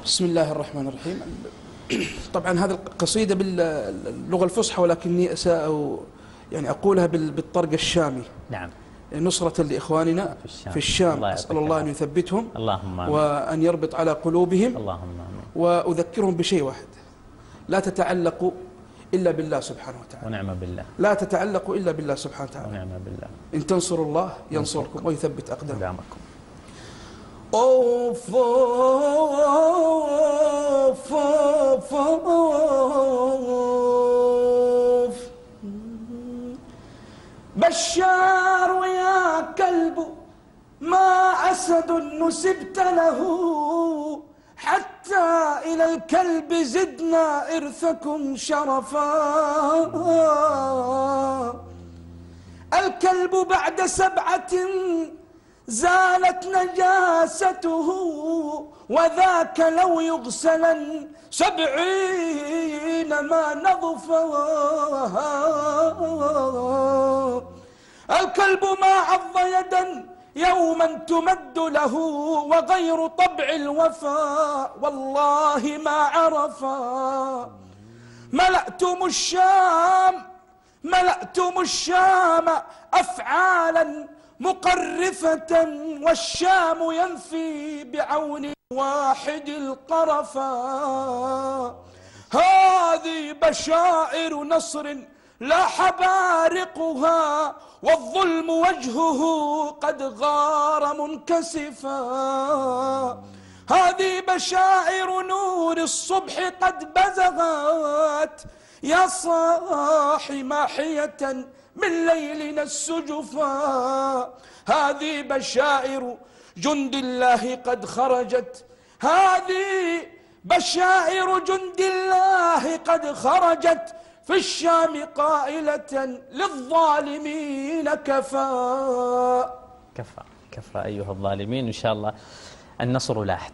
بسم الله الرحمن الرحيم. طبعا هذه القصيدة باللغة الفصحى، ولكني يعني أقولها بالطرق الشامي. نعم. نصرة لإخواننا في الشام. أسأل الله أن يثبتهم، اللهم آمين. وأن يربط على قلوبهم. اللهم آمين. وأذكرهم بشيء واحد: لا تتعلقوا إلا بالله سبحانه وتعالى. ونعم بالله. لا تتعلقوا إلا بالله سبحانه وتعالى. ونعم بالله. إن تنصروا الله ينصركم ويثبت أقدامكم. أوف أوف أوف أوف. بشار يا كلب ما أسد نسبت له، حتى إلى الكلب زدنا إرثكم شرفا. الكلب بعد 7 زالت نجاسته، وذاك لو يغسلا 70 ما نظفا. الكلب ما عض يدا يوما تمد له، وغير طبع الوفاء والله ما عرفا. ملأتم الشام أفعالا مقرفة، والشام ينفي بعون واحد القرفا. هذه بشائر نصر لاح بارقها، والظلم وجهه قد غار منكسفا. هذه بشائر نور الصبح قد بزغت، يا صاح ماحية من ليلنا السجفا. هذه بشائر جند الله قد خرجت، هذه بشائر جند الله قد خرجت في الشام قائلة للظالمين كفى. كفى أيها الظالمين. إن شاء الله النصر لاح.